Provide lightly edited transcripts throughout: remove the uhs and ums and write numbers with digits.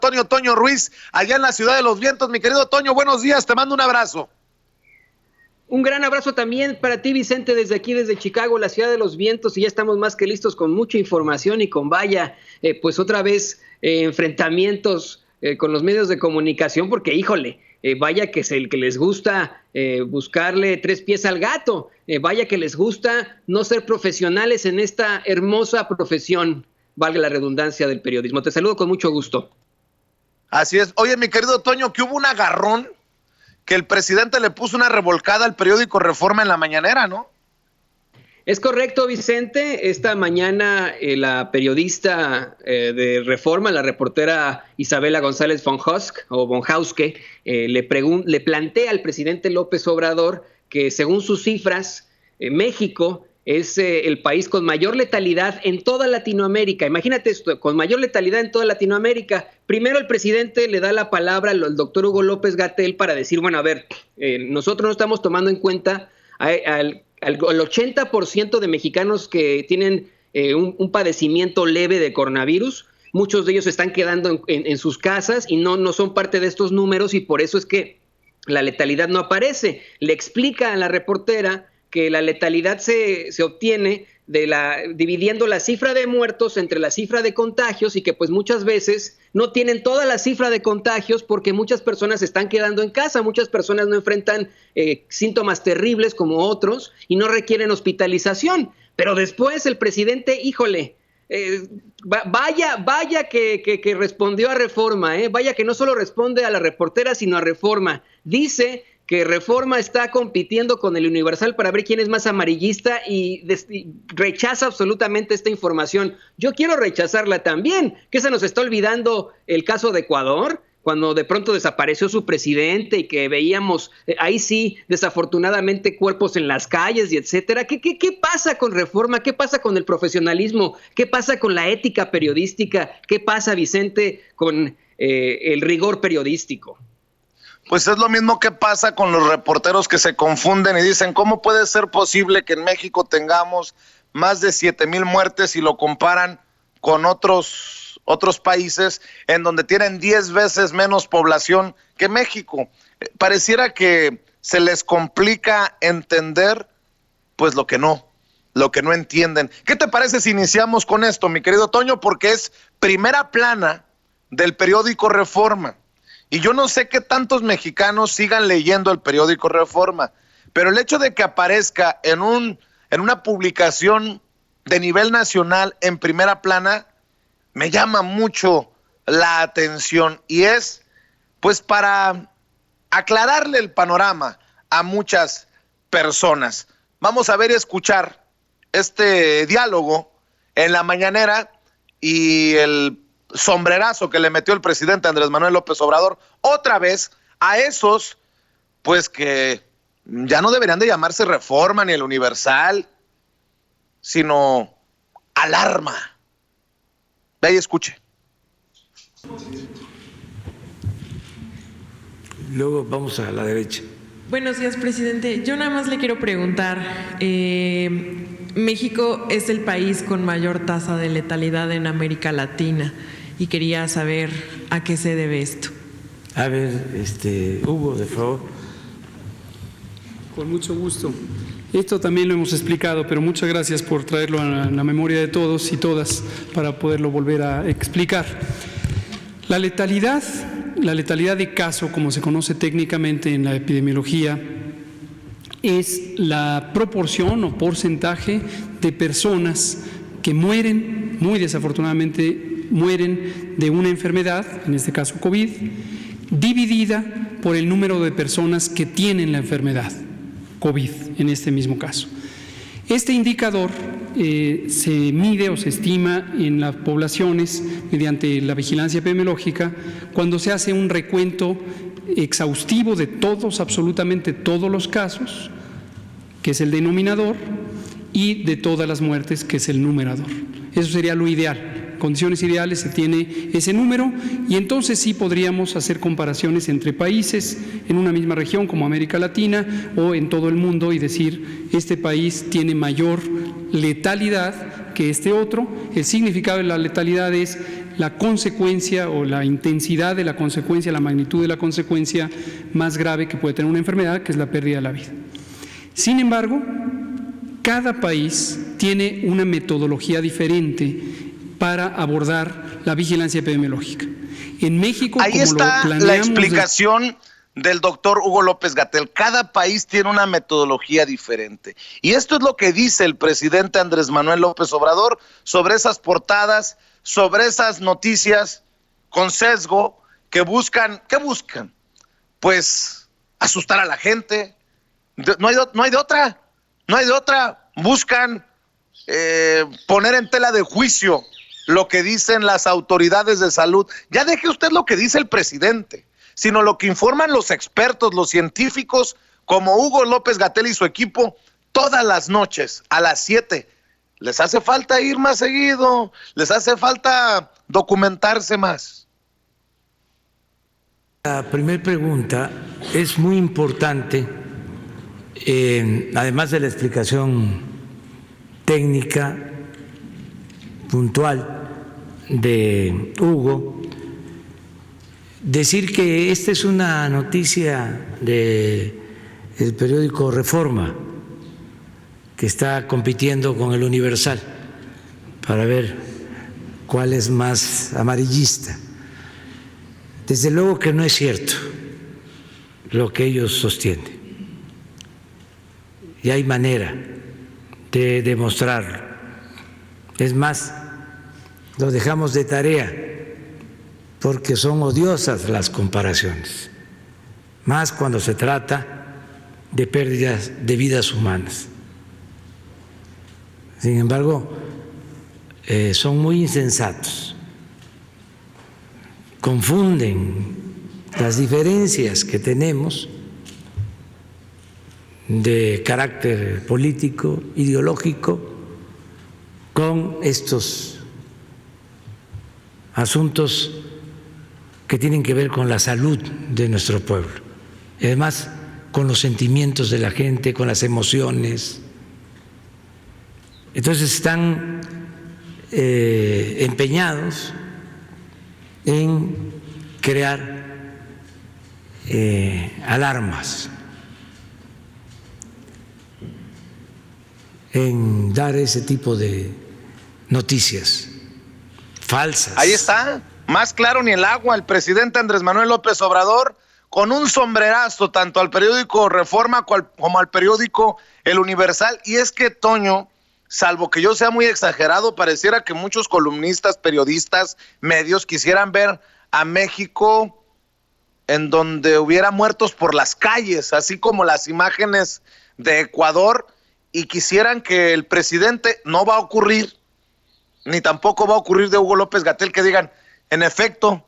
Toño Ruiz, allá en la Ciudad de los Vientos. Mi querido Toño, buenos días, te mando un abrazo. Un gran abrazo también para ti, Vicente, desde aquí, desde Chicago, la Ciudad de los Vientos, y ya estamos más que listos con mucha información y con pues otra vez enfrentamientos con los medios de comunicación, porque híjole, vaya que es el que les gusta buscarle tres pies al gato, vaya que les gusta no ser profesionales en esta hermosa profesión, valga la redundancia del periodismo. Te saludo con mucho gusto. Así es. Oye, mi querido Toño, que hubo un agarrón, que el presidente le puso una revolcada al periódico Reforma en la mañanera, ¿no? Es correcto, Vicente. Esta mañana la periodista de Reforma, la reportera Isabela González von Hauske, le plantea al presidente López Obrador que, según sus cifras, México es el país con mayor letalidad en toda Latinoamérica. Imagínate esto, con mayor letalidad en toda Latinoamérica. Primero el presidente le da la palabra al doctor Hugo López-Gatell para decir, bueno, a ver, nosotros no estamos tomando en cuenta al 80% de mexicanos que tienen un padecimiento leve de coronavirus. Muchos de ellos se están quedando en sus casas y no son parte de estos números, y por eso es que la letalidad no aparece. Le explica a la reportera que la letalidad se obtiene dividiendo la cifra de muertos entre la cifra de contagios, y que pues muchas veces no tienen toda la cifra de contagios porque muchas personas se están quedando en casa, muchas personas no enfrentan síntomas terribles como otros y no requieren hospitalización. Pero después el presidente, híjole, vaya que respondió a Reforma, vaya que no solo responde a la reportera, sino a Reforma. Dice que Reforma está compitiendo con el Universal para ver quién es más amarillista y rechaza absolutamente esta información. Yo quiero rechazarla también. ¿Qué se nos está olvidando el caso de Ecuador? Cuando de pronto desapareció su presidente y que veíamos, ahí sí, desafortunadamente, cuerpos en las calles y etcétera. ¿Qué pasa con Reforma? ¿Qué pasa con el profesionalismo? ¿Qué pasa con la ética periodística? ¿Qué pasa, Vicente, con el rigor periodístico? Pues es lo mismo que pasa con los reporteros que se confunden y dicen, ¿cómo puede ser posible que en México tengamos más de 7,000 muertes y lo comparan con otros países en donde tienen 10 veces menos población que México? Pareciera que se les complica entender pues lo que no entienden. ¿Qué te parece si iniciamos con esto, mi querido Toño? Porque es primera plana del periódico Reforma. Y yo no sé qué tantos mexicanos sigan leyendo el periódico Reforma, pero el hecho de que aparezca en una publicación de nivel nacional en primera plana me llama mucho la atención, y es pues para aclararle el panorama a muchas personas. Vamos a ver y escuchar este diálogo en la mañanera y el sombrerazo que le metió el presidente Andrés Manuel López Obrador otra vez a esos pues que ya no deberían de llamarse Reforma ni el Universal, sino Alarma. Ve y escuche. Luego vamos a la derecha. Buenos días, presidente. Yo nada más le quiero preguntar, México es el país con mayor tasa de letalidad en América Latina y quería saber a qué se debe esto. A ver, Hugo, de favor. Con mucho gusto. Esto también lo hemos explicado, pero muchas gracias por traerlo a la memoria de todos y todas para poderlo volver a explicar. La letalidad de caso, como se conoce técnicamente en la epidemiología, es la proporción o porcentaje de personas que mueren, muy desafortunadamente, mueren de una enfermedad, en este caso COVID, dividida por el número de personas que tienen la enfermedad COVID, en este mismo caso. Este indicador se mide o se estima en las poblaciones mediante la vigilancia epidemiológica cuando se hace un recuento exhaustivo de todos, absolutamente todos los casos, que es el denominador, y de todas las muertes, que es el numerador. Eso sería lo ideal. Condiciones ideales se tiene ese número, y entonces sí podríamos hacer comparaciones entre países en una misma región como América Latina o en todo el mundo y decir, este país tiene mayor letalidad que este otro. El significado de la letalidad es la consecuencia o la intensidad de la consecuencia, la magnitud de la consecuencia más grave que puede tener una enfermedad, que es la pérdida de la vida. Sin embargo, cada país tiene una metodología diferente para abordar la vigilancia epidemiológica. En México, ahí como está lo planeamos, la explicación del doctor Hugo López-Gatell. Cada país tiene una metodología diferente. Y esto es lo que dice el presidente Andrés Manuel López Obrador sobre esas portadas, sobre esas noticias con sesgo que buscan, ¿qué buscan? Pues asustar a la gente. No hay de otra. Buscan poner en tela de juicio lo que dicen las autoridades de salud. Ya deje usted lo que dice el presidente, sino lo que informan los expertos, los científicos, como Hugo López-Gatell y su equipo, todas las noches a las 7. Les hace falta ir más seguido, les hace falta documentarse más. La primera pregunta es muy importante, además de la explicación técnica puntual de Hugo, decir que esta es una noticia del periódico Reforma, que está compitiendo con el Universal para ver cuál es más amarillista. Desde luego que no es cierto lo que ellos sostienen, y hay manera de demostrarlo. Es más, lo dejamos de tarea porque son odiosas las comparaciones, más cuando se trata de pérdidas de vidas humanas. Sin embargo, son muy insensatos, confunden las diferencias que tenemos de carácter político, ideológico, con estos asuntos que tienen que ver con la salud de nuestro pueblo, y además con los sentimientos de la gente, con las emociones. Entonces están empeñados en crear alarmas, en dar ese tipo de noticias falsas. Ahí está, más claro ni el agua, el presidente Andrés Manuel López Obrador con un sombrerazo tanto al periódico Reforma como al periódico El Universal. Y es que, Toño, salvo que yo sea muy exagerado, pareciera que muchos columnistas, periodistas, medios quisieran ver a México en donde hubiera muertos por las calles, así como las imágenes de Ecuador, y quisieran que el presidente, no va a ocurrir, ni tampoco va a ocurrir de Hugo López-Gatell, que digan, en efecto,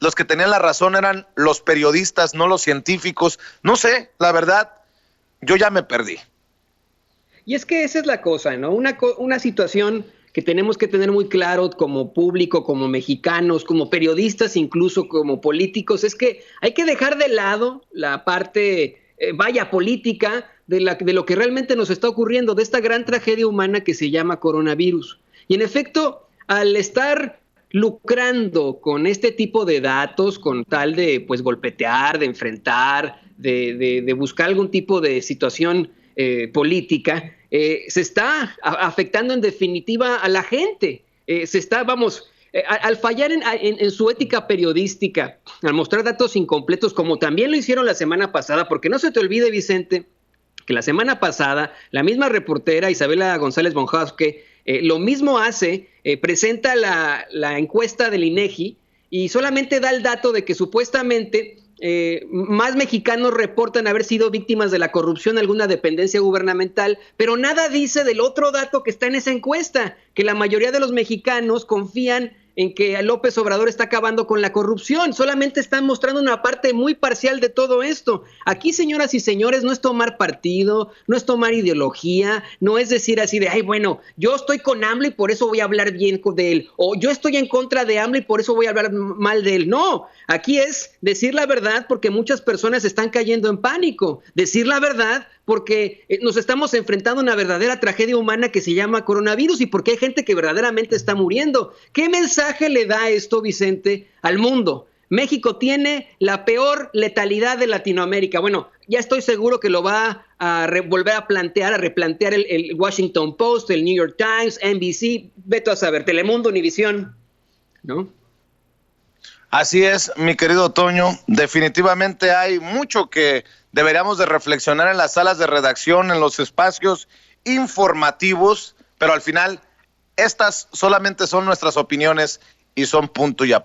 los que tenían la razón eran los periodistas, no los científicos. No sé, la verdad, yo ya me perdí. Y es que esa es la cosa, ¿no? Una situación que tenemos que tener muy claro como público, como mexicanos, como periodistas, incluso como políticos, es que hay que dejar de lado la parte, política de lo que realmente nos está ocurriendo, de esta gran tragedia humana que se llama coronavirus. Y en efecto, al estar lucrando con este tipo de datos, con tal de pues golpetear, de enfrentar, de buscar algún tipo de situación política, se está afectando en definitiva a la gente. Se está, al fallar en su ética periodística, al mostrar datos incompletos, como también lo hicieron la semana pasada, porque no se te olvide, Vicente, que la semana pasada la misma reportera Isabela González von Hauske lo mismo hace, presenta la encuesta del INEGI y solamente da el dato de que supuestamente más mexicanos reportan haber sido víctimas de la corrupción en alguna dependencia gubernamental, pero nada dice del otro dato que está en esa encuesta, que la mayoría de los mexicanos confían en que López Obrador está acabando con la corrupción. Solamente están mostrando una parte muy parcial de todo esto. Aquí, señoras y señores, no es tomar partido, no es tomar ideología, no es decir así de, ay, bueno, yo estoy con AMLO y por eso voy a hablar bien de él, o yo estoy en contra de AMLO y por eso voy a hablar mal de él. No, aquí es decir la verdad porque muchas personas están cayendo en pánico, decir la verdad porque nos estamos enfrentando a una verdadera tragedia humana que se llama coronavirus y porque hay gente que verdaderamente está muriendo. ¿Qué mensaje le da esto, Vicente, al mundo? México tiene la peor letalidad de Latinoamérica. Bueno, ya estoy seguro que lo va a volver a replantear el Washington Post, el New York Times, NBC, vete a saber, Telemundo, Univisión, ¿no? Así es, mi querido Toño. Definitivamente hay mucho que deberíamos de reflexionar en las salas de redacción, en los espacios informativos, pero al final estas solamente son nuestras opiniones y son punto y aparte.